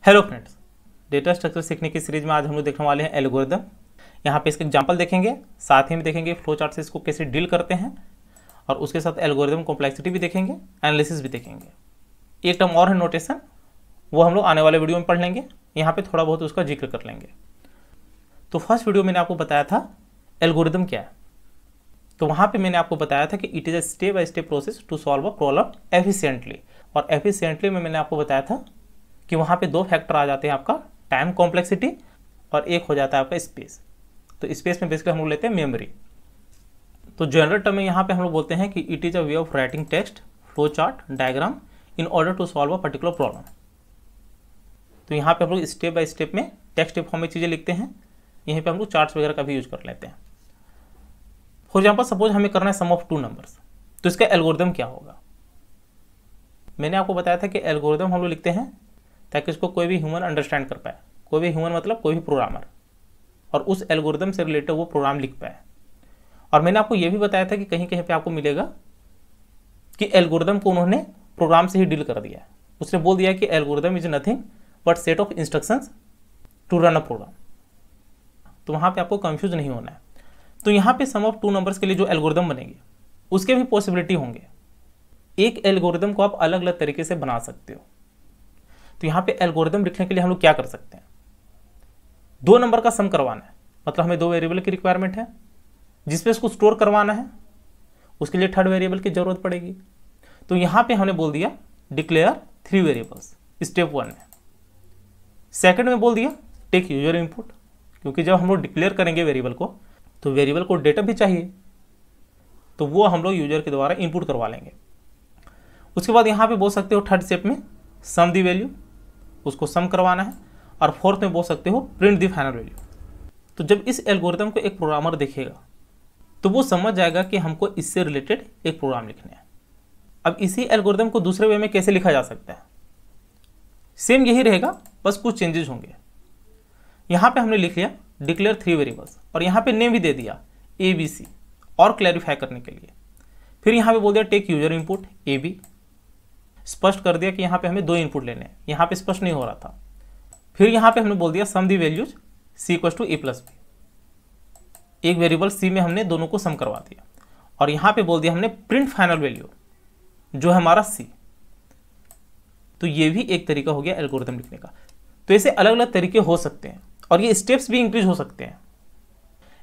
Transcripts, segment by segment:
Hello friends, data structure सीखने की series में आज हम लोग देखने वाले हैं एल्गोरिदम। यहाँ पे इसके एग्जांपल देखेंगे, साथ ही में देखेंगे फ्लो चार्ट से इसको कैसे डील करते हैं, और उसके साथ एल्गोरिदम कॉम्प्लेक्सिटी भी देखेंगे, एनालिसिस भी देखेंगे। एक टर्म और है नोटेशन, वो हम लोग आने वाले वीडियो में पढ़ लेंगे। यहाँ पे थोड़ा बहुत उसका जिक्र कर लेंगे। तो फर्स्ट वीडियो मैंने आपको बताया था एल्गोरिदम क्या है। तो वहाँ पे मैंने आपको बताया था कि it is a step by step process to solve a problem efficiently. और एफिशिएंटली में मैंने आपको बताया था कि वहाँ पे दो फैक्टर आ जाते हैं, आपका टाइम कॉम्प्लेक्सिटी और एक हो जाता है आपका स्पेस। तो स्पेस में बेसिकली हम लोग लेते हैं मेमोरी। तो जनरल टर्म में यहाँ पे हम लोग बोलते हैं कि it is a way of writing text, flow chart, diagram in order to solve a particular problem. तो यहाँ पे हम लोग स्टेप बाय स्टेप में टेक्स्ट फॉर्म में चीज़ें लिखते हैं। यहीं पे हम लोग चार्ट्स वगैरह का भी यूज कर लेते हैं। फॉर एग्जाम्पल सपोज हमें करना है सम ऑफ टू नंबर्स, तो इसका एल्गोरिदम क्या होगा। मैंने आपको बताया था कि एल्गोरिदम हम लोग लिखते हैं ताकि इसको कोई भी ह्यूमन अंडरस्टैंड कर पाए। कोई भी ह्यूमन मतलब कोई भी प्रोग्रामर, और उस एल्गोरिदम से रिलेटेड वो प्रोग्राम लिख पाए। और मैंने आपको ये भी बताया था कि कहीं कहीं पे आपको मिलेगा कि एल्गोरिदम को उन्होंने प्रोग्राम से ही डील कर दिया। उसने बोल दिया कि algorithm is nothing but set of instructions to run a program. तो वहाँ पे आपको कंफ्यूज नहीं होना है। तो यहाँ पे सम ऑफ टू नंबर्स के लिए जो एल्गोरिदम बनेंगे उसके भी पॉसिबिलिटी होंगे। एक एल्गोरिदम को आप अलग अलग तरीके से बना सकते हो। तो यहाँ पे एल्गोरिदम लिखने के लिए हम लोग क्या कर सकते हैं, दो नंबर का सम करवाना है, मतलब हमें दो वेरिएबल की रिक्वायरमेंट है जिसपे इसको स्टोर करवाना है। उसके लिए थर्ड वेरिएबल की जरूरत पड़ेगी। तो यहाँ पे हमने बोल दिया declare three variables step one में। सेकंड में बोल दिया टेक यूजर इनपुट, क्योंकि जब हम लोग डिक्लेयर करेंगे वेरिएबल को तो वेरिएबल को डेटा भी चाहिए, तो वो हम लोग यूजर के द्वारा इनपुट करवा लेंगे। उसके बाद यहाँ पे बोल सकते हो थर्ड स्टेप में सम दी वैल्यू, उसको सम करवाना है। और फोर्थ में बोल सकते हो प्रिंट दी फाइनल वैल्यू। तो जब इस एल्गोरिदम को एक प्रोग्रामर देखेगा तो वो समझ जाएगा कि हमको इससे रिलेटेड एक प्रोग्राम लिखना है। अब इसी एल्गोरिदम को दूसरे वे में कैसे लिखा जा सकता है, सेम यही रहेगा, बस कुछ चेंजेस होंगे। यहाँ पे हमने लिख लिया डिक्लेयर थ्री वेरिएबल्स, और यहाँ पे नेम भी दे दिया ABC और क्लैरिफाई करने के लिए। फिर यहाँ पे बोल दिया टेक यूजर इनपुट AB, स्पष्ट कर दिया कि यहाँ पे हमें दो इनपुट लेने हैं, यहाँ पे स्पष्ट नहीं हो रहा था। फिर यहाँ पे हमने बोल दिया sum the values C equals to A+B। एक वेरिएबल C में हमने दोनों को सम करवा दिया, और यहाँ पे बोल दिया हमने प्रिंट फाइनल वैल्यू जो है हमारा C। तो ये भी एक तरीका हो गया एल्गोरिदम लिखने का। तो ऐसे अलग अलग तरीके हो सकते हैं, और ये स्टेप्स भी इंक्रीज हो सकते हैं,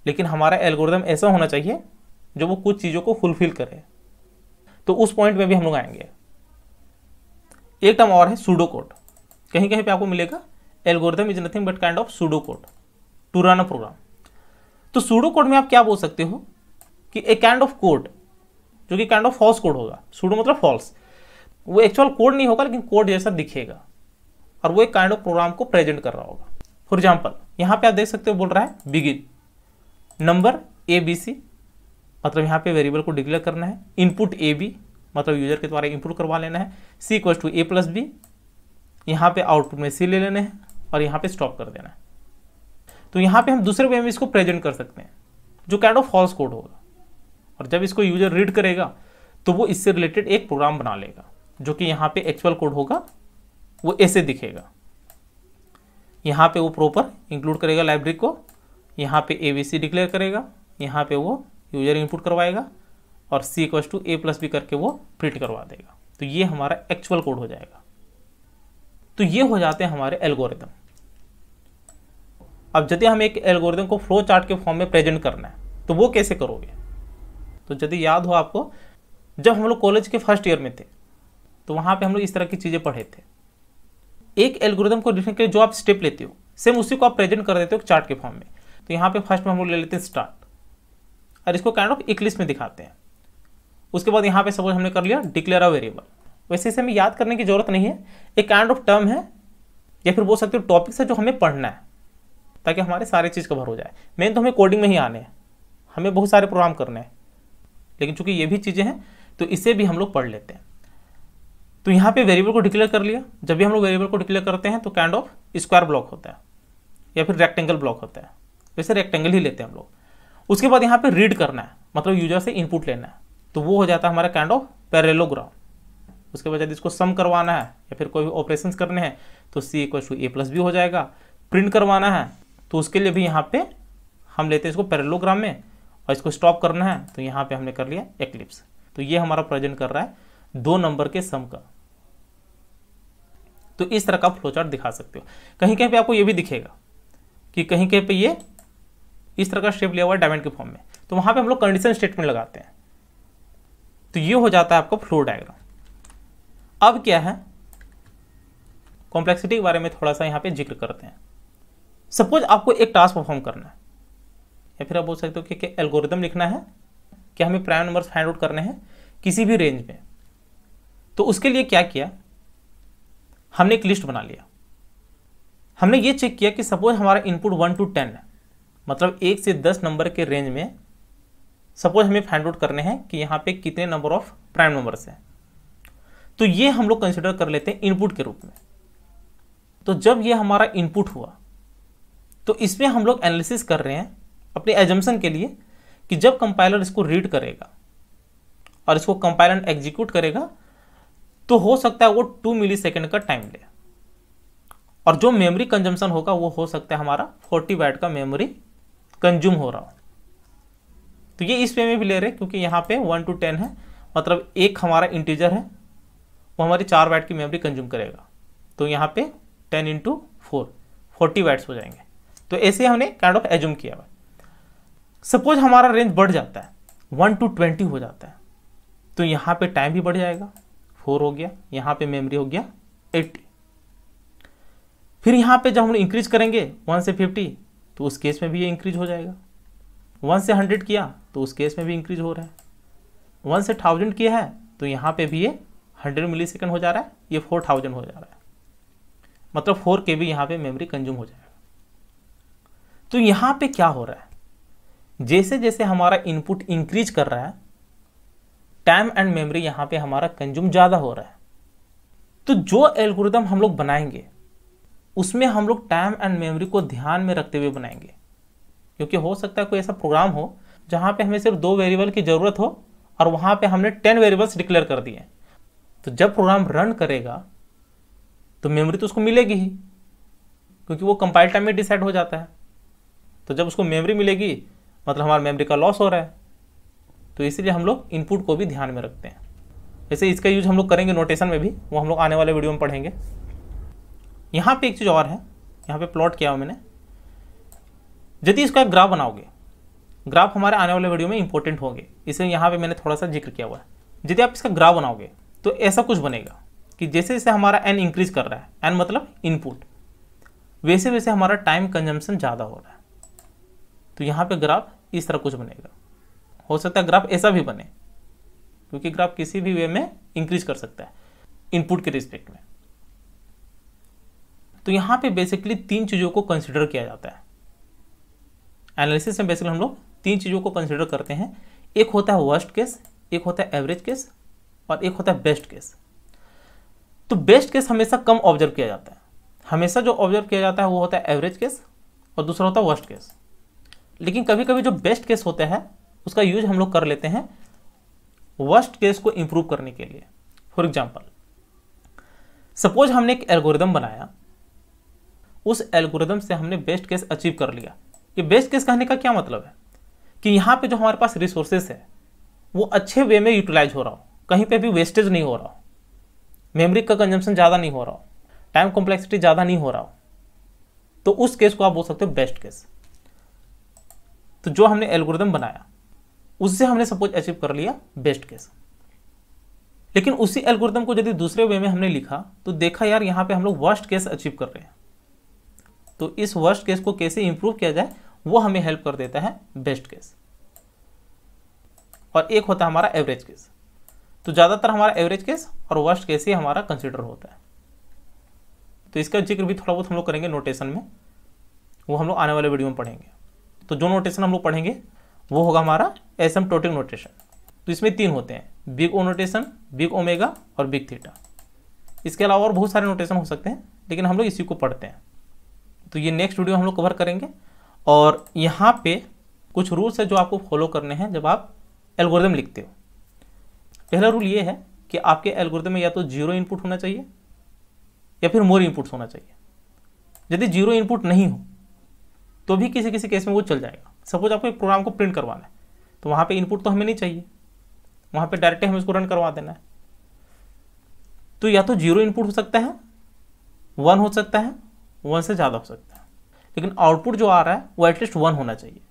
लेकिन हमारा एल्गोरिदम ऐसा होना चाहिए जो वो कुछ चीज़ों को फुलफिल करे। तो उस पॉइंट में भी हम लोग आएंगे। एक टर्म और है सूडो कोड। कहीं कहीं पे आपको मिलेगा algorithm is nothing but kind of pseudo code to run a program. तो सूडो कोड में आप क्या बोल सकते हो कि ए काइंड ऑफ कोड जो कि काइंड ऑफ फॉल्स कोड होगा। सूडो मतलब फॉल्स, वो एक्चुअल कोड नहीं होगा लेकिन कोड जैसा दिखेगा, और वो एक काइंड ऑफ प्रोग्राम को प्रेजेंट कर रहा होगा। फॉर एग्जाम्पल यहाँ पे आप देख सकते हो बोल रहा है बिगिन नंबर ABC, मतलब यहाँ पे वेरिएबल को डिक्लेयर करना है। इनपुट AB, मतलब यूजर के द्वारा इनपुट करवा लेना है। C इक्वल्स टू A+B, यहाँ पे आउटपुट में C ले लेना है, और यहाँ पे स्टॉप कर देना है। तो यहाँ पे हम दूसरे वे में इसको प्रेजेंट कर सकते हैं जो काइंड ऑफ फॉल्स कोड होगा, और जब इसको यूजर रीड करेगा तो वो इससे रिलेटेड एक प्रोग्राम बना लेगा जो कि यहाँ पे एक्चुअल कोड होगा, वो ऐसे दिखेगा। यहाँ पे वो प्रॉपर इंक्लूड करेगा लाइब्रेरी को, यहाँ पे ABC डिक्लेयर करेगा, यहाँ पे वो यूजर इनपुट करवाएगा, और C इक्वल्स टू A+B करके वो प्रिंट करवा देगा। तो ये हमारा एक्चुअल कोड हो जाएगा। तो ये हो जाते हैं हमारे एल्गोरिदम। अब यदि हम एक एल्गोरिदम को फ्लो चार्ट के फॉर्म में प्रेजेंट करना है तो वो कैसे करोगे। तो यदि याद हो आपको, जब हम लोग कॉलेज के फर्स्ट ईयर में थे तो वहाँ पे हम लोग इस तरह की चीज़ें पढ़े थे। एक एल्गोरिदम को लिखने के लिए जो आप स्टेप लेते हो सेम उसी को आप प्रेजेंट कर देते हो चार्ट के फॉर्म में। तो यहाँ पे फर्स्ट में हम लोग ले लेते हैं स्टार्ट, और इसको काइंड ऑफ एक लिस्ट में दिखाते हैं। उसके बाद यहाँ पे सपोज हमने कर लिया डिक्लेयर अ वेरिएबल। वैसे इसे हमें याद करने की जरूरत नहीं है, एक काइंड ऑफ टर्म है, या फिर बोल सकते हो टॉपिक्स है जो हमें पढ़ना है ताकि हमारे सारे चीज़ कवर हो जाए। मेन तो हमें कोडिंग में ही आने हैं, हमें बहुत सारे प्रोग्राम करने हैं, लेकिन चूंकि ये भी चीज़ें हैं तो इसे भी हम लोग पढ़ लेते हैं। तो यहाँ पे वेरिएबल को डिक्लेयर कर लिया। जब भी हम लोग वेरिएबल को डिक्लेयर करते हैं तो काइंड ऑफ स्क्वायर ब्लॉक होता है या फिर रेक्टेंगल ब्लॉक होता है, वैसे रेक्टेंगल ही लेते हैं हम लोग। उसके बाद यहाँ पे रीड करना है, मतलब यूजर से इनपुट लेना है, तो वो हो जाता है हमारा काइंड ऑफ पैरेललोग्राम। उसके बाद यदि इसको सम करवाना है या फिर कोई भी ऑपरेशंस करने हैं तो C = A + B हो जाएगा। प्रिंट करवाना है तो उसके लिए भी यहाँ पे हम लेते हैं इसको पैरेललोग्राम में, और इसको स्टॉप करना है तो यहाँ पे हमने कर लिया एक्लिप्स। तो ये हमारा प्रेजेंट कर रहा है 2 नंबर के सम का। तो इस तरह का फ्लो चार्ट दिखा सकते हो। कहीं कहीं पे आपको ये भी दिखेगा कि कहीं कहीं पे ये इस तरह का शेप लिया हुआ है डायमंड के फॉर्म में, तो वहां पे हम लोग कंडीशन स्टेटमेंट लगाते हैं। तो ये हो जाता है आपका फ्लो डायग्राम। अब क्या है, कॉम्प्लेक्सिटी के बारे में थोड़ा सा यहाँ पे जिक्र करते हैं। सपोज आपको एक टास्क परफॉर्म करना है, या फिर आप बोल सकते हो कि एल्गोरिदम लिखना है कि हमें प्राइम नंबर्स फाइंड आउट करने हैं किसी भी रेंज में। तो उसके लिए क्या किया, हमने एक लिस्ट बना लिया। हमने ये चेक किया कि सपोज हमारा इनपुट 1 to 10 है, मतलब 1 से 10 नंबर के रेंज में सपोज हमें फाइंड आउट करने हैं कि यहाँ पे कितने नंबर ऑफ प्राइम नंबर्स हैं। तो ये हम लोग कंसिडर कर लेते हैं इनपुट के रूप में। तो जब ये हमारा इनपुट हुआ तो इसमें हम लोग एनालिसिस कर रहे हैं अपने एजम्पशन के लिए कि जब कंपाइलर इसको रीड करेगा और इसको कंपाइल एंड एग्जीक्यूट करेगा तो हो सकता है वो 2 मिलीसेकंड का टाइम ले, और जो मेमोरी कंजम्पशन होगा वो हो सकता है हमारा 40 बाइट का मेमोरी कंज्यूम हो रहा हो। तो ये इस वे में भी ले रहे हैं क्योंकि यहाँ पे 1 to 10 है, मतलब एक हमारा इंटीजर है वो हमारी 4 बाइट की मेमोरी कंज्यूम करेगा। तो यहाँ पे 10 × 4 40 बाइट्स हो जाएंगे। तो ऐसे हमने काइंड ऑफ एज्यूम किया हुआ। सपोज हमारा रेंज बढ़ जाता है 1 to 20 हो जाता है, तो यहाँ पे टाइम भी बढ़ जाएगा, 4 हो गया, यहाँ पे मेमोरी हो गया 80। फिर यहाँ पे जब हम इंक्रीज करेंगे 1 से 50 तो उस केस में भी ये इंक्रीज हो जाएगा। 1 से 100 किया तो उस केस में भी इंक्रीज हो रहा है। 1 से 1000 किया है तो यहाँ पे भी ये 100 मिलीसेकंड हो जा रहा है, ये 4000 हो जा रहा है, मतलब 4 KB यहाँ पे मेमोरी कंज्यूम हो जाएगा। तो यहाँ पे क्या हो रहा है, जैसे जैसे हमारा इनपुट इंक्रीज कर रहा है टाइम एंड मेमोरी यहाँ पे हमारा कंज्यूम ज़्यादा हो रहा है। तो जो एल्गोरिदम हम लोग बनाएंगे उसमें हम लोग टाइम एंड मेमोरी को ध्यान में रखते हुए बनाएंगे, क्योंकि हो सकता है कोई ऐसा प्रोग्राम हो जहाँ पे हमें सिर्फ 2 वेरिएबल की ज़रूरत हो और वहाँ पे हमने 10 वेरिएबल्स डिक्लेयर कर दिए। तो जब प्रोग्राम रन करेगा तो मेमोरी तो उसको मिलेगी ही, क्योंकि वो कंपाइल टाइम में डिसाइड हो जाता है। तो जब उसको मेमोरी मिलेगी मतलब हमारा मेमोरी का लॉस हो रहा है। तो इसीलिए हम लोग इनपुट को भी ध्यान में रखते हैं। वैसे इसका यूज हम लोग करेंगे नोटेशन में भी, वो हम लोग आने वाले वीडियो में पढ़ेंगे। यहाँ पे एक चीज़ और है, यहाँ पे प्लॉट किया हुआ मैंने। यदि इसका एक ग्राफ बनाओगे, ग्राफ हमारे आने वाले वीडियो में इंपॉर्टेंट होंगे, इसलिए यहाँ पे मैंने थोड़ा सा जिक्र किया हुआ है। यदि आप इसका ग्राफ बनाओगे तो ऐसा कुछ बनेगा कि जैसे जैसे हमारा n इंक्रीज कर रहा है, n मतलब इनपुट, वैसे वैसे हमारा टाइम कंजम्पशन ज़्यादा हो रहा है। तो यहाँ पे ग्राफ इस तरह कुछ बनेगा। हो सकता है ग्राफ ऐसा भी बने, क्योंकि ग्राफ किसी भी वे में इंक्रीज कर सकता है इनपुट के रिस्पेक्ट में। तो यहाँ पे बेसिकली 3 चीज़ों को कंसिडर किया जाता है एनालिसिस में। बेसिकली हम लोग 3 चीज़ों को कंसिडर करते हैं। एक होता है वर्स्ट केस, एक होता है एवरेज केस, और एक होता है बेस्ट केस। तो बेस्ट केस हमेशा कम ऑब्जर्व किया जाता है, हमेशा जो ऑब्जर्व किया जाता है वो होता है एवरेज केस, और दूसरा होता है वर्स्ट केस। लेकिन कभी कभी जो बेस्ट केस होता है उसका यूज हम लोग कर लेते हैं वर्स्ट केस को इंप्रूव करने के लिए। फॉर एग्जाम्पल, सपोज हमने एक एल्गोरिदम बनाया, उस एल्गोरिदम से हमने बेस्ट केस अचीव कर लिया। ये बेस्ट केस कहने का क्या मतलब है कि यहाँ पे जो हमारे पास रिसोर्सेस है वो अच्छे वे में यूटिलाइज हो रहा हो, कहीं पे भी वेस्टेज नहीं हो रहा हो, मेमोरी का कंजम्पशन ज़्यादा नहीं हो रहा हो, टाइम कॉम्प्लेक्सिटी ज़्यादा नहीं हो रहा हो। तो उस केस को आप बोल सकते हो बेस्ट केस। तो जो हमने एल्गोरिदम बनाया उससे हमने सपोज अचीव कर लिया बेस्ट केस। लेकिन उसी एल्गोरिदम को यदि दूसरे वे में हमने लिखा तो देखा यार यहाँ पे हम लोग वर्स्ट केस अचीव कर रहे हैं। तो इस वर्स्ट केस को कैसे इंप्रूव किया जाए वो हमें हेल्प कर देता है बेस्ट केस। और एक होता है हमारा एवरेज केस। तो ज़्यादातर हमारा एवरेज केस और वर्स्ट केस ही हमारा कंसिडर होता है। तो इसका जिक्र भी थोड़ा बहुत हम लोग करेंगे नोटेशन में, वो हम लोग आने वाले वीडियो में पढ़ेंगे। तो जो नोटेशन हम लोग पढ़ेंगे वो होगा हमारा एसिम्प्टोटिक नोटेशन। तो इसमें 3 होते हैं, big O notation, big omega और बिग थीटा। इसके अलावा और बहुत सारे नोटेशन हो सकते हैं, लेकिन हम लोग इसी को पढ़ते हैं। तो ये नेक्स्ट वीडियो हम लोग कवर करेंगे। और यहाँ पे कुछ रूल्स है जो आपको फॉलो करने हैं जब आप एल्गोरिदम लिखते हो। पहला रूल ये है कि आपके एल्गोरिथम में या तो 0 इनपुट होना चाहिए या फिर मोर इनपुट्स होना चाहिए। यदि 0 इनपुट नहीं हो तो भी किसी किसी केस में वो चल जाएगा। सपोज आपको एक प्रोग्राम को प्रिंट करवाना है तो वहाँ पे इनपुट तो हमें नहीं चाहिए, वहाँ पे डायरेक्ट हमें उसको रन करवा देना है। तो या तो 0 इनपुट हो सकता है, 1 हो सकता है, 1 से ज़्यादा हो सकता है, लेकिन आउटपुट जो आ रहा है वो एटलीस्ट 1 होना चाहिए।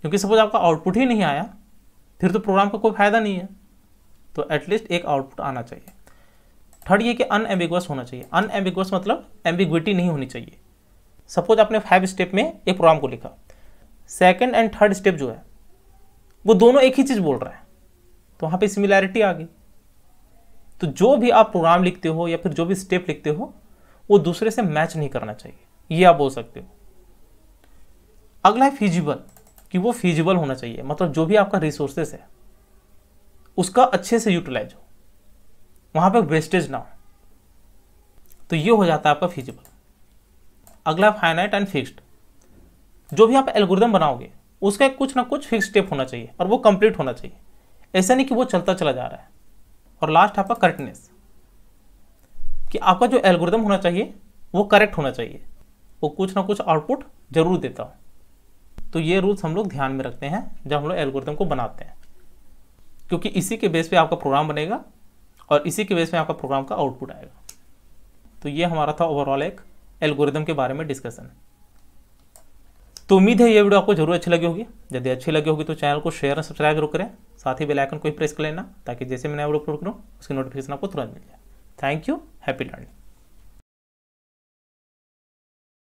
क्योंकि सपोज आपका आउटपुट ही नहीं आया फिर तो प्रोग्राम का कोई फायदा नहीं है, तो एटलीस्ट एक आउटपुट आना चाहिए। थर्ड ये कि अनएम्बिगुअस होना चाहिए। अनएम्बिगुअस मतलब एम्बिग्विटी नहीं होनी चाहिए। सपोज आपने 5 स्टेप में एक प्रोग्राम को लिखा, सेकंड एंड थर्ड स्टेप जो है वो दोनों एक ही चीज़ बोल रहा है, तो वहाँ पे सिमिलैरिटी आ गई। तो जो भी आप प्रोग्राम लिखते हो या फिर जो भी स्टेप लिखते हो वो दूसरे से मैच नहीं करना चाहिए, ये आप बोल सकते हो। अगला है फीजिबल, कि वो फीजिबल होना चाहिए, मतलब जो भी आपका रिसोर्सेस है उसका अच्छे से यूटिलाइज हो, वहाँ पे वेस्टेज ना हो, तो ये हो जाता है आपका फीजिबल। अगला फाइनाइट एंड फिक्स्ड, जो भी आप एल्गोरिथम बनाओगे उसका कुछ ना कुछ फिक्स स्टेप होना चाहिए और वो कंप्लीट होना चाहिए, ऐसा नहीं कि वो चलता चला जा रहा है। और लास्ट आपका करेक्टनेस, कि आपका जो एल्गोरिथम होना चाहिए वो करेक्ट होना चाहिए, वो कुछ ना कुछ आउटपुट जरूर देता हो। तो ये रूल्स हम लोग ध्यान में रखते हैं जब हम लोग एल्गोरिथम को बनाते हैं, क्योंकि इसी के बेस पे आपका प्रोग्राम बनेगा और इसी के बेस पे आपका प्रोग्राम का आउटपुट आएगा। तो ये हमारा था ओवरऑल एक एल्गोरिथम के बारे में डिस्कशन। तो उम्मीद है ये वीडियो आपको जरूर अच्छी लगी होगी। यदि अच्छी लगी होगी तो चैनल को शेयर और सब्सक्राइब जरूर करें, साथ ही बेल आइकन को भी प्रेस कर लेना ताकि जैसे मैं नया वीडियो अपलोड करूँ उसकी नोटिफिकेशन आपको तुरंत मिल जाए। Thank you, happy learning.